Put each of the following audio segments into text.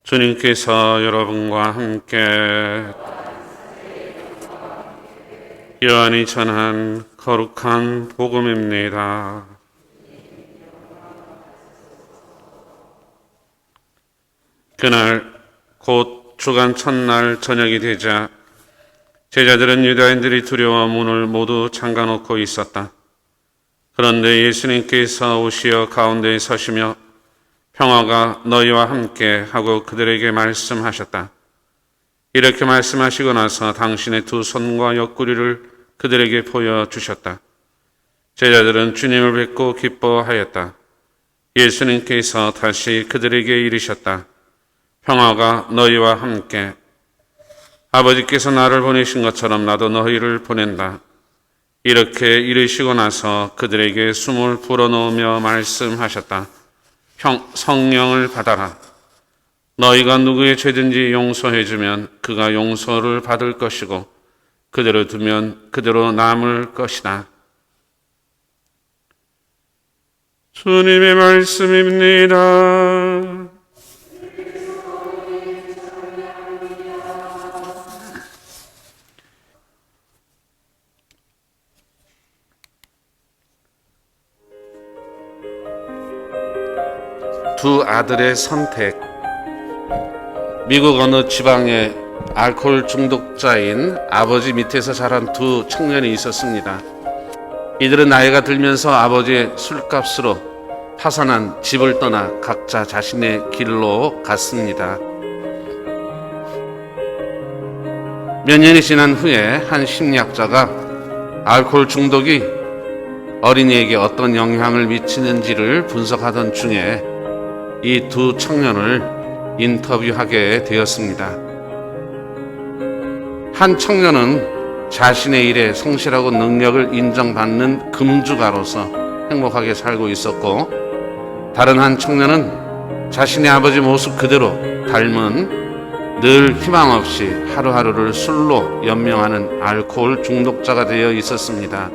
주님께서 여러분과 함께 요한이 전한 거룩한 복음입니다. 그날 곧 주간 첫날 저녁이 되자 제자들은 유다인들이 두려워 문을 모두 잠가놓고 있었다. 그런데 예수님께서 오시어 가운데에 서시며 평화가 너희와 함께 하고 그들에게 말씀하셨다. 이렇게 말씀하시고 나서 당신의 두 손과 옆구리를 그들에게 보여주셨다. 제자들은 주님을 뵙고 기뻐하였다. 예수님께서 다시 그들에게 이르셨다. 평화가 너희와 함께. 아버지께서 나를 보내신 것처럼 나도 너희를 보낸다. 이렇게 이르시고 나서 그들에게 숨을 불어넣으며 말씀하셨다. 성령을 받아라. 너희가 누구의 죄든지 용서해주면 그가 용서를 받을 것이고 그대로 두면 그대로 남을 것이다. 주님의 말씀입니다. 두 아들의 선택. 미국 어느 지방에 알코올 중독자인 아버지 밑에서 자란 두 청년이 있었습니다. 이들은 나이가 들면서 아버지의 술값으로 파산한 집을 떠나 각자 자신의 길로 갔습니다. 몇 년이 지난 후에 한 심리학자가 알코올 중독이 어린이에게 어떤 영향을 미치는지를 분석하던 중에 이 두 청년을 인터뷰하게 되었습니다. 한 청년은 자신의 일에 성실하고 능력을 인정받는 금주가로서 행복하게 살고 있었고, 다른 한 청년은 자신의 아버지 모습 그대로 닮은 늘 희망 없이 하루하루를 술로 연명하는 알코올 중독자가 되어 있었습니다.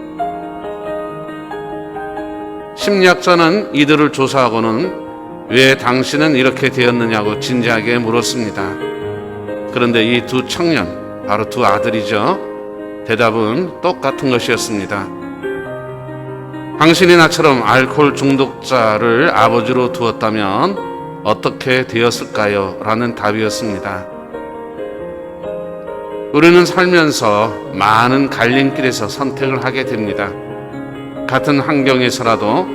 심리학자는 이들을 조사하고는 왜 당신은 이렇게 되었느냐고 진지하게 물었습니다. 그런데 이 두 청년, 바로 두 아들이죠. 대답은 똑같은 것이었습니다. 당신이 나처럼 알코올 중독자를 아버지로 두었다면 어떻게 되었을까요? 라는 답이었습니다. 우리는 살면서 많은 갈림길에서 선택을 하게 됩니다. 같은 환경에서라도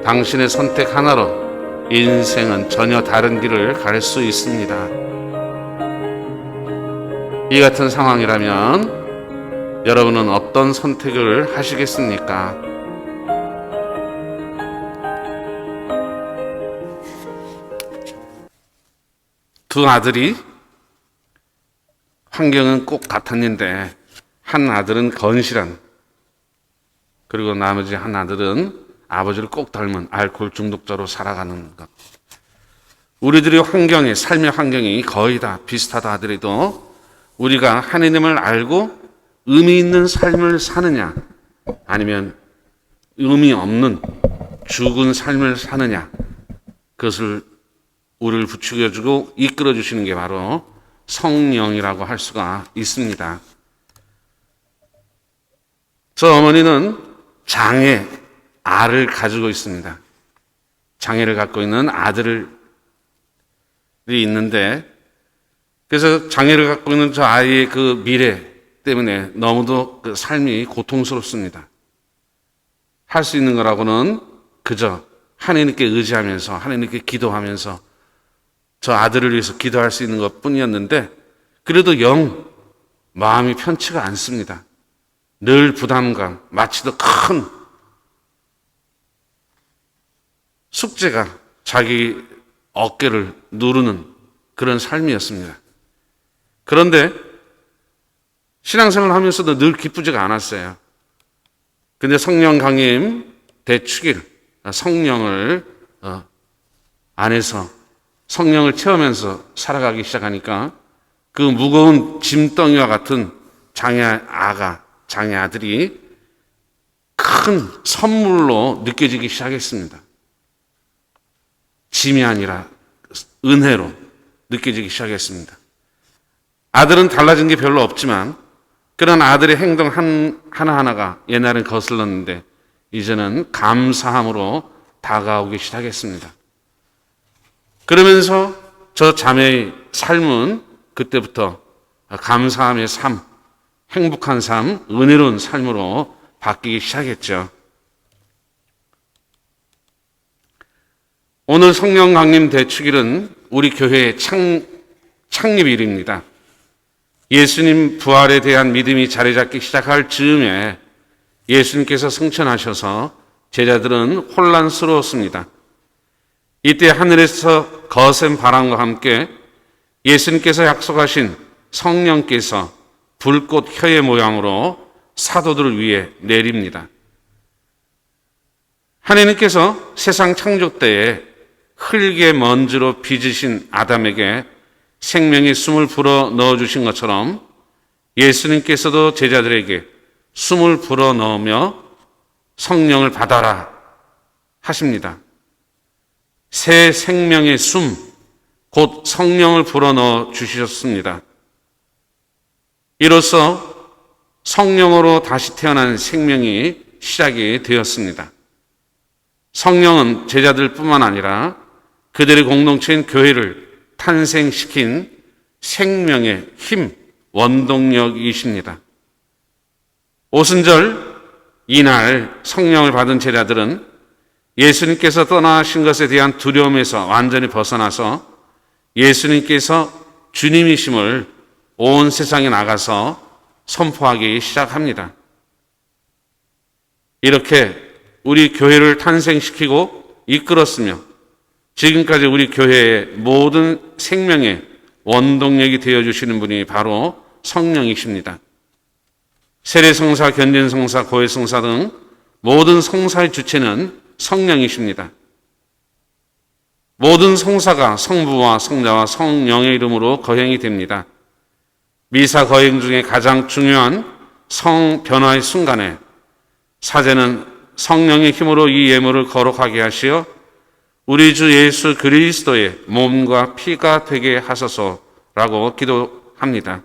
당신의 선택 하나로 인생은 전혀 다른 길을 갈 수 있습니다. 이 같은 상황이라면 여러분은 어떤 선택을 하시겠습니까? 두 아들이 환경은 꼭 같았는데 한 아들은 건실한, 그리고 나머지 한 아들은 아버지를 꼭 닮은 알코올 중독자로 살아가는 것. 우리들의 환경이, 삶의 환경이 거의 다 비슷하다 하더라도 우리가 하나님을 알고 의미 있는 삶을 사느냐, 아니면 의미 없는 죽은 삶을 사느냐, 그것을 우리를 부추겨주고 이끌어주시는 게 바로 성령이라고 할 수가 있습니다. 저 어머니는 장애, 알을 가지고 있습니다. 장애를 갖고 있는 아들이 있는데, 그래서 장애를 갖고 있는 저 아이의 그 미래 때문에 너무도 그 삶이 고통스럽습니다. 할 수 있는 거라고는 그저 하나님께 의지하면서, 하나님께 기도하면서 저 아들을 위해서 기도할 수 있는 것 뿐이었는데, 그래도 영 마음이 편치가 않습니다. 늘 부담감, 마치 더 큰 숙제가 자기 어깨를 누르는 그런 삶이었습니다. 그런데 신앙생활을 하면서도 늘 기쁘지가 않았어요. 근데 성령 강림 대축일, 성령을 안에서 성령을 채우면서 살아가기 시작하니까 그 무거운 짐덩이와 같은 장애 아들이 큰 선물로 느껴지기 시작했습니다. 짐이 아니라 은혜로, 느껴지기 시작했습니다. 아들은 달라진 게 별로 없지만 그런 아들의 행동 하나하나가 옛날엔 거슬렀는데 이제는 감사함으로 다가오기 시작했습니다. 그러면서 저 자매의 삶은 그때부터 감사함의 삶, 행복한 삶, 은혜로운 삶으로 바뀌기 시작했죠. 오늘 성령 강림 대축일은 우리 교회의 창립일입니다. 예수님 부활에 대한 믿음이 자리 잡기 시작할 즈음에 예수님께서 승천하셔서 제자들은 혼란스러웠습니다. 이때 하늘에서 거센 바람과 함께 예수님께서 약속하신 성령께서 불꽃 혀의 모양으로 사도들을 위해 내립니다. 하나님께서 세상 창조 때에 흙의 먼지로 빚으신 아담에게 생명의 숨을 불어 넣어주신 것처럼 예수님께서도 제자들에게 숨을 불어 넣으며 성령을 받아라 하십니다. 새 생명의 숨, 곧 성령을 불어넣어 주셨습니다. 이로써 성령으로 다시 태어난 생명이 시작이 되었습니다. 성령은 제자들뿐만 아니라 그들의 공동체인 교회를 탄생시킨 생명의 힘, 원동력이십니다. 오순절 이날 성령을 받은 제자들은 예수님께서 떠나신 것에 대한 두려움에서 완전히 벗어나서 예수님께서 주님이심을 온 세상에 나가서 선포하기 시작합니다. 이렇게 우리 교회를 탄생시키고 이끌었으며 지금까지 우리 교회의 모든 생명의 원동력이 되어주시는 분이 바로 성령이십니다. 세례성사, 견진성사, 고해성사 등 모든 성사의 주체는 성령이십니다. 모든 성사가 성부와 성자와 성령의 이름으로 거행이 됩니다. 미사 거행 중에 가장 중요한 성변화의 순간에 사제는 성령의 힘으로 이 예물을 거룩하게 하시어 우리 주 예수 그리스도의 몸과 피가 되게 하소서라고 기도합니다.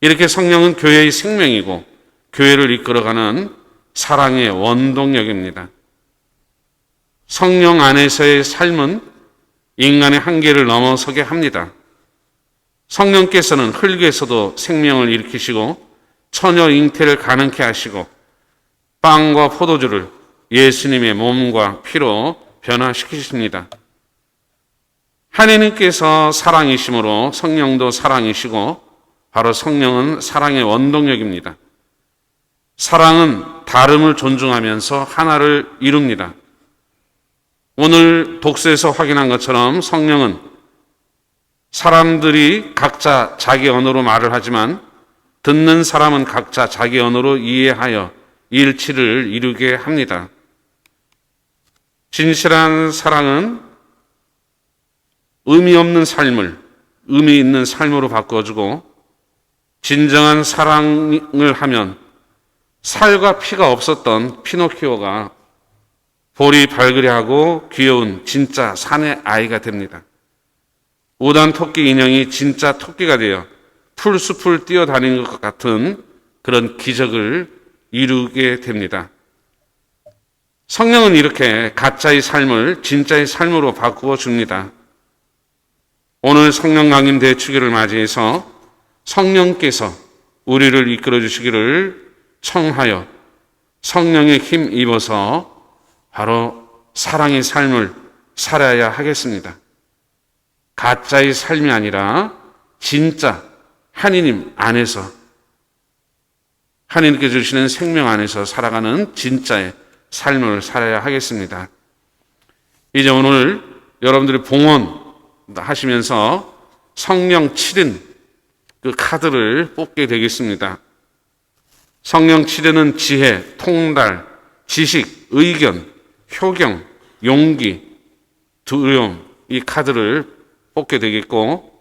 이렇게 성령은 교회의 생명이고 교회를 이끌어가는 사랑의 원동력입니다. 성령 안에서의 삶은 인간의 한계를 넘어서게 합니다. 성령께서는 흙에서도 생명을 일으키시고 처녀 잉태를 가능케 하시고 빵과 포도주를 예수님의 몸과 피로 변화시키십니다. 하나님께서 사랑이시므로 성령도 사랑이시고 바로 성령은 사랑의 원동력입니다. 사랑은 다름을 존중하면서 하나를 이룹니다. 오늘 독서에서 확인한 것처럼 성령은 사람들이 각자 자기 언어로 말을 하지만 듣는 사람은 각자 자기 언어로 이해하여 일치를 이루게 합니다. 진실한 사랑은 의미 없는 삶을 의미 있는 삶으로 바꿔주고 진정한 사랑을 하면 살과 피가 없었던 피노키오가 볼이 발그레하고 귀여운 진짜 사내 아이가 됩니다. 우단 토끼 인형이 진짜 토끼가 되어 풀숲을 뛰어다니는 것 같은 그런 기적을 이루게 됩니다. 성령은 이렇게 가짜의 삶을 진짜의 삶으로 바꾸어 줍니다. 오늘 성령 강림 대축일을 맞이해서 성령께서 우리를 이끌어 주시기를 청하여 성령의 힘 입어서 바로 사랑의 삶을 살아야 하겠습니다. 가짜의 삶이 아니라 진짜 하느님 안에서 하느님께 주시는 생명 안에서 살아가는 진짜의 삶을 살아야 하겠습니다. 이제 오늘 여러분들이 봉헌 하시면서 성령 7인 그 카드를 뽑게 되겠습니다. 성령 7인은 지혜, 통달, 지식, 의견, 효경, 용기, 두려움 이 카드를 뽑게 되겠고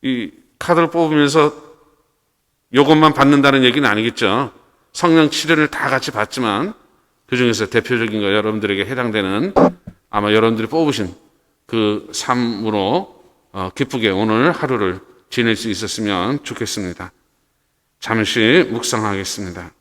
이 카드를 뽑으면서 이것만 받는다는 얘기는 아니겠죠. 성령 7인을 다 같이 받지만 그 중에서 대표적인 거 여러분들에게 해당되는 아마 여러분들이 뽑으신 그 삶으로 기쁘게 오늘 하루를 지낼 수 있었으면 좋겠습니다. 잠시 묵상하겠습니다.